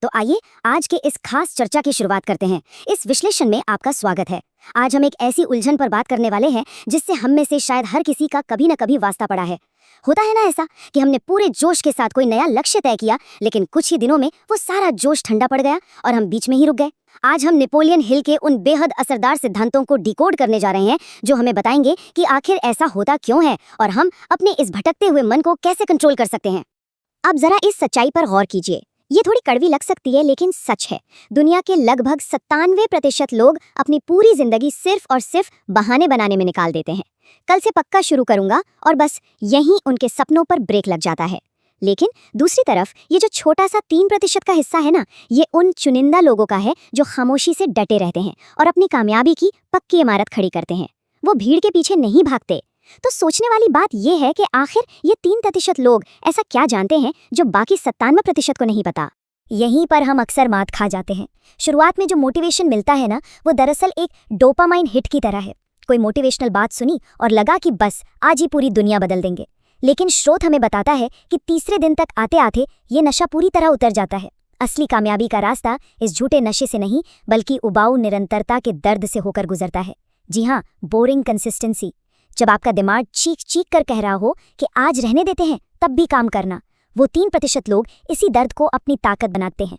तो आइए आज के इस खास चर्चा की शुरुआत करते हैं। इस विश्लेषण में आपका स्वागत है। आज हम एक ऐसी उलझन पर बात करने वाले हैं जिससे हम में से शायद हर किसी का कभी न कभी वास्ता पड़ा है। होता है ना ऐसा कि हमने पूरे जोश के साथ कोई नया लक्ष्य तय किया, लेकिन कुछ ही दिनों में वो सारा जोश ठंडा पड़ गया और हम बीच में ही रुक गए। आज हम नेपोलियन हिल के उन बेहद असरदार सिद्धांतों को डिकोड करने जा रहे हैं जो हमें बताएंगे कि आखिर ऐसा होता क्यों है और हम अपने इस भटकते हुए मन को कैसे कंट्रोल कर सकते हैं। अब जरा इस सच्चाई पर गौर कीजिए। ये थोड़ी कड़वी लग सकती है, लेकिन सच है। दुनिया के लगभग 97% लोग अपनी पूरी जिंदगी सिर्फ और सिर्फ बहाने बनाने में निकाल देते हैं। कल से पक्का शुरू करूंगा और बस यहीं उनके सपनों पर ब्रेक लग जाता है। लेकिन दूसरी तरफ ये जो छोटा सा 3% का हिस्सा है ना, ये उन चुनिंदा लोगों का है जो खामोशी से डटे रहते हैं और अपनी कामयाबी की पक्की इमारत खड़ी करते हैं। वो भीड़ के पीछे नहीं भागते। तो सोचने वाली बात यह है कि आखिर ये 3% लोग ऐसा क्या जानते हैं जो बाकी 97% को नहीं पता। यहीं पर हम अक्सर मात खा जाते हैं। शुरुआत में जो मोटिवेशन मिलता है ना, वो दरअसल एक डोपामाइन हिट की तरह है। कोई मोटिवेशनल बात सुनी और लगा कि बस आज ही पूरी दुनिया बदल देंगे। लेकिन स्रोत हमें बताता है कि तीसरे दिन तक आते आते ये नशा पूरी तरह उतर जाता है। असली कामयाबी का रास्ता इस झूठे नशे से नहीं, बल्कि उबाऊ निरंतरता के दर्द से होकर गुजरता है। जी हाँ, बोरिंग कंसिस्टेंसी। जब आपका दिमाग चीख चीख कर कह रहा हो कि आज रहने देते हैं, तब भी काम करना। वो 3% लोग इसी दर्द को अपनी ताकत बनाते हैं।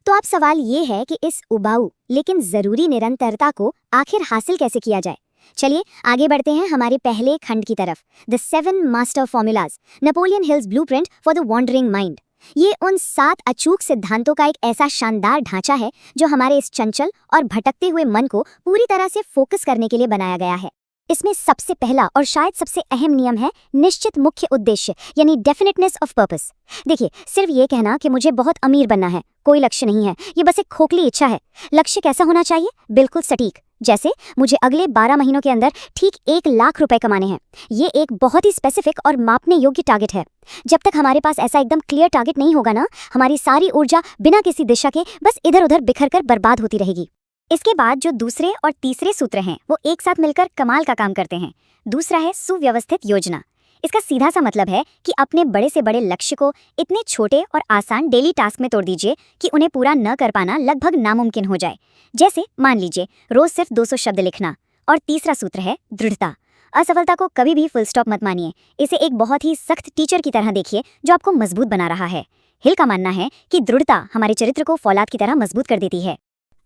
तो अब सवाल ये है कि इस उबाऊ लेकिन जरूरी निरंतरता को आखिर हासिल कैसे किया जाए। चलिए आगे बढ़ते हैं हमारे पहले खंड की तरफ। The 7 master formulas, Napoleon Hill's blueprint for the wandering mind. ये उन 7 अचूक सिद्धांतों का एक ऐसा शानदार ढांचा है जो हमारे इस चंचल और भटकते हुए मन को पूरी तरह से फोकस करने के लिए बनाया गया है। इसमें सबसे पहला और शायद सबसे अहम नियम है निश्चित मुख्य उद्देश्य, यानी डेफिनेटनेस ऑफ पर्पस। देखिए, सिर्फ ये कहना कि मुझे बहुत अमीर बनना है कोई लक्ष्य नहीं है, ये बस एक खोखली इच्छा है। लक्ष्य कैसा होना चाहिए? बिल्कुल सटीक। जैसे मुझे अगले 12 महीनों के अंदर ठीक 1 लाख रुपए कमाने हैं। ये एक बहुत ही स्पेसिफिक और मापने योग्य टारगेट है। जब तक हमारे पास ऐसा एकदम क्लियर टारगेट नहीं होगा ना, हमारी सारी ऊर्जा बिना किसी दिशा के बस इधर उधर बिखर कर बर्बाद होती रहेगी। इसके बाद जो दूसरे और तीसरे सूत्र हैं, वो एक साथ मिलकर कमाल का काम करते हैं। दूसरा है सुव्यवस्थित योजना। इसका सीधा सा मतलब है कि अपने बड़े से बड़े लक्ष्य को इतने छोटे और आसान डेली टास्क में तोड़ दीजिए कि उन्हें पूरा न कर पाना लगभग नामुमकिन हो जाए। जैसे मान लीजिए रोज सिर्फ 200 शब्द लिखना। और तीसरा सूत्र है दृढ़ता। असफलता को कभी भी फुल स्टॉप मत मानिए। इसे एक बहुत ही सख्त टीचर की तरह देखिए जो आपको मजबूत बना रहा है। हिल का मानना है कि दृढ़ता हमारे चरित्र को फौलाद की तरह मजबूत कर देती है।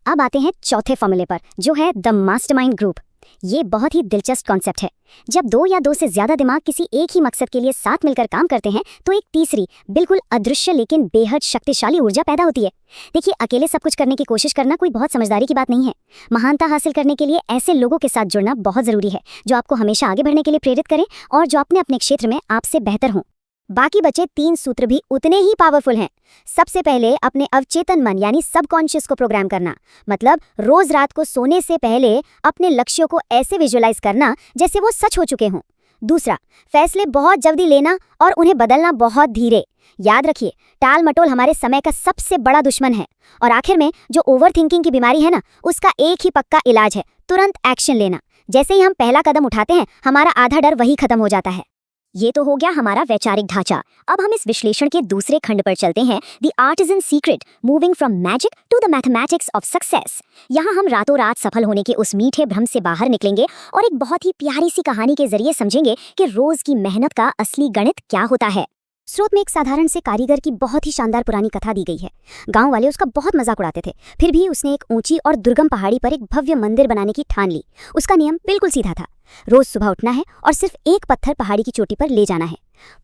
अब आते हैं चौथे फॉर्मूले पर, जो है द मास्टरमाइंड ग्रुप। ये बहुत ही दिलचस्प कॉन्सेप्ट है। जब 2 या 2 से ज्यादा दिमाग किसी एक ही मकसद के लिए साथ मिलकर काम करते हैं, तो एक तीसरी बिल्कुल अदृश्य लेकिन बेहद शक्तिशाली ऊर्जा पैदा होती है। देखिए, अकेले सब कुछ करने की कोशिश करना कोई बहुत समझदारी की बात नहीं है। महानता हासिल करने के लिए ऐसे लोगों के साथ जुड़ना बहुत जरूरी है जो आपको हमेशा आगे बढ़ने के लिए प्रेरित करें और जो अपने अपने क्षेत्र में आपसे बेहतर हों। बाकी बचे 3 सूत्र भी उतने ही पावरफुल हैं। सबसे पहले अपने अवचेतन मन यानी सबकॉन्शियस को प्रोग्राम करना। मतलब रोज रात को सोने से पहले अपने लक्ष्यों को ऐसे विजुअलाइज करना जैसे वो सच हो चुके हों। दूसरा, फैसले बहुत जल्दी लेना और उन्हें बदलना बहुत धीरे। याद रखिए, टाल मटोल हमारे समय का सबसे बड़ा दुश्मन है। और आखिर में जो ओवर थिंकिंग की बीमारी है ना, उसका एक ही पक्का इलाज है, तुरंत एक्शन लेना। जैसे ही हम पहला कदम उठाते हैं, हमारा आधा डर वही खत्म हो जाता है। ये तो हो गया हमारा वैचारिक ढांचा। अब हम इस विश्लेषण के दूसरे खंड पर चलते हैं, the artisan secret, moving from magic to the mathematics of success. यहाँ हम रातों रात सफल होने के उस मीठे भ्रम से बाहर निकलेंगे और एक बहुत ही प्यारी सी कहानी के जरिए समझेंगे कि रोज की मेहनत का असली गणित क्या होता है। स्रोत में एक साधारण से कारीगर की बहुत ही शानदार पुरानी कथा दी गई है। गांव वाले उसका बहुत मजाक उड़ाते थे, फिर भी उसने एक ऊंची और दुर्गम पहाड़ी पर एक भव्य मंदिर बनाने की ठान ली। उसका नियम बिल्कुल सीधा था, रोज सुबह उठना है और सिर्फ एक पत्थर पहाड़ी की चोटी पर ले जाना है।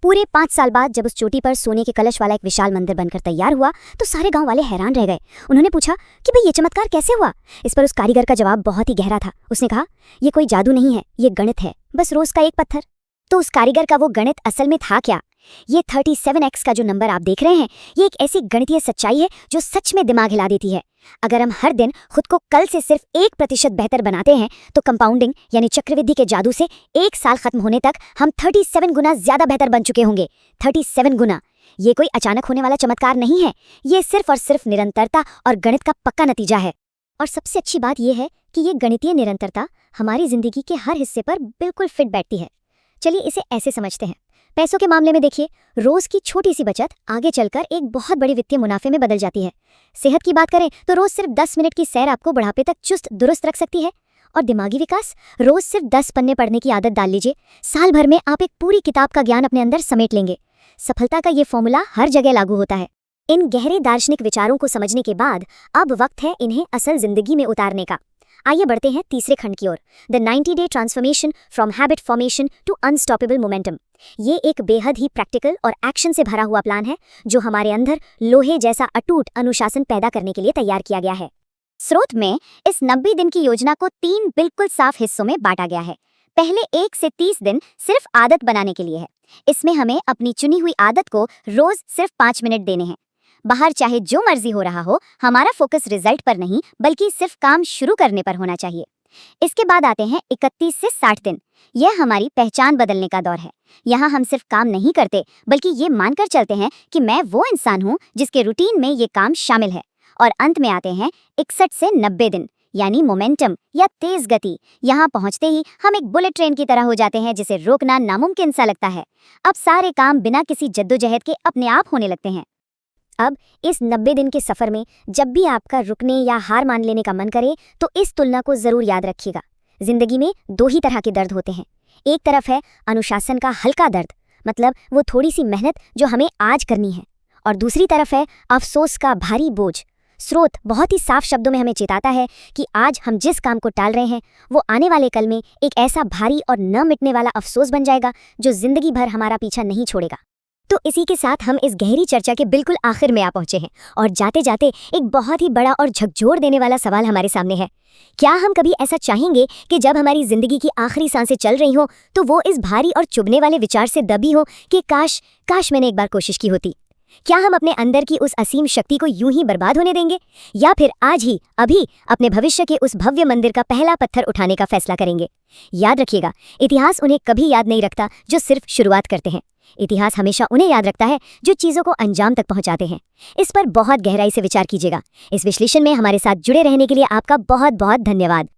पूरे 5 साल बाद जब उस चोटी पर सोने के कलश वाला एक विशाल मंदिर बनकर तैयार हुआ, तो सारे गांव वाले हैरान रह गए। उन्होंने पूछा कि भाई ये चमत्कार कैसे हुआ। इस पर उस कारीगर का जवाब बहुत ही गहरा था। उसने कहा, ये कोई जादू नहीं है, ये गणित है, बस रोज का एक पत्थर। तो उस कारीगर का वो गणित असल में था क्या? ये 37x का जो नंबर आप देख रहे हैं, ये एक ऐसी गणितीय सच्चाई है जो सच में दिमाग हिला देती है। अगर हम हर दिन खुद को कल से सिर्फ 1% बेहतर बनाते हैं, तो कंपाउंडिंग यानी चक्रवृद्धि के जादू से 1 साल खत्म होने तक हम 37 गुना ज्यादा बेहतर बन चुके होंगे। 37 गुना। ये कोई अचानक होने वाला चमत्कार नहीं है, ये सिर्फ और सिर्फ निरंतरता और गणित का पक्का नतीजा है। और सबसे अच्छी बात यह है कि ये गणितीय निरंतरता हमारी जिंदगी के हर हिस्से पर बिल्कुल फिट बैठती है। चलिए इसे ऐसे समझते हैं। पैसों के मामले में देखिए, रोज की छोटी सी बचत आगे चलकर एक बहुत बड़ी वित्तीय मुनाफे में बदल जाती है। सेहत की बात करें तो रोज सिर्फ 10 मिनट की सैर आपको बुढ़ापे तक चुस्त दुरुस्त रख सकती है। और दिमागी विकास, रोज सिर्फ 10 पन्ने पढ़ने की आदत डाल लीजिए, साल भर में आप एक पूरी किताब का ज्ञान अपने अंदर समेट लेंगे। सफलता का ये फॉर्मूला हर जगह लागू होता है। इन गहरे दार्शनिक विचारों को समझने के बाद अब वक्त है इन्हें असल जिंदगी में उतारने का। आइए बढ़ते हैं तीसरे खंड की ओर, the 90 day transformation from habit formation to unstoppable momentum. ये एक बेहद ही प्रैक्टिकल और एक्शन से भरा हुआ प्लान है जो हमारे अंदर लोहे जैसा अटूट अनुशासन पैदा करने के लिए तैयार किया गया है। स्रोत में इस 90 दिन की योजना को 3 बिल्कुल साफ हिस्सों में बांटा गया है। पहले 1 से 30 दिन सिर्फ आदत बनाने के लिए है। इसमें हमें अपनी चुनी हुई आदत को रोज सिर्फ 5 मिनट देने हैं। बाहर चाहे जो मर्जी हो रहा हो, हमारा फोकस रिजल्ट पर नहीं बल्कि सिर्फ काम शुरू करने पर होना चाहिए। इसके बाद आते हैं 31 से 60 दिन। यह हमारी पहचान बदलने का दौर है। यहाँ हम सिर्फ काम नहीं करते बल्कि ये मानकर चलते हैं कि मैं वो इंसान हूँ जिसके रूटीन में ये काम शामिल है। और अंत में आते हैं 61 से 90 दिन, यानी मोमेंटम या तेज गति। यहाँ पहुँचते ही हम एक बुलेट ट्रेन की तरह हो जाते हैं जिसे रोकना नामुमकिन सा लगता है। अब सारे काम बिना किसी जद्दोजहद के अपने आप होने लगते हैं। अब इस 90 दिन के सफर में जब भी आपका रुकने या हार मान लेने का मन करे तो इस तुलना को जरूर याद रखिएगा। जिंदगी में 2 ही तरह के दर्द होते हैं। एक तरफ है अनुशासन का हल्का दर्द, मतलब वो थोड़ी सी मेहनत जो हमें आज करनी है, और दूसरी तरफ है अफसोस का भारी बोझ। स्रोत बहुत ही साफ शब्दों में हमें चेताता है कि आज हम जिस काम को टाल रहे हैं वो आने वाले कल में एक ऐसा भारी और न मिटने वाला अफसोस बन जाएगा जो जिंदगी भर हमारा पीछा नहीं छोड़ेगा। तो इसी के साथ हम इस गहरी चर्चा के बिल्कुल आखिर में आ पहुंचे हैं और जाते जाते एक बहुत ही बड़ा और झकझोर देने वाला सवाल हमारे सामने है। क्या हम कभी ऐसा चाहेंगे कि जब हमारी जिंदगी की आखिरी सांसें चल रही हो तो वो इस भारी और चुभने वाले विचार से दबी हो कि काश मैंने एक बार कोशिश की होती? क्या हम अपने अंदर की उस असीम शक्ति को यूं ही बर्बाद होने देंगे, या फिर आज ही अभी अपने भविष्य के उस भव्य मंदिर का पहला पत्थर उठाने का फैसला करेंगे? याद रखिएगा, इतिहास उन्हें कभी याद नहीं रखता जो सिर्फ शुरुआत करते हैं। इतिहास हमेशा उन्हें याद रखता है जो चीजों को अंजाम तक पहुंचाते हैं। इस पर बहुत गहराई से विचार कीजिएगा। इस विश्लेषण में हमारे साथ जुड़े रहने के लिए आपका बहुत बहुत धन्यवाद।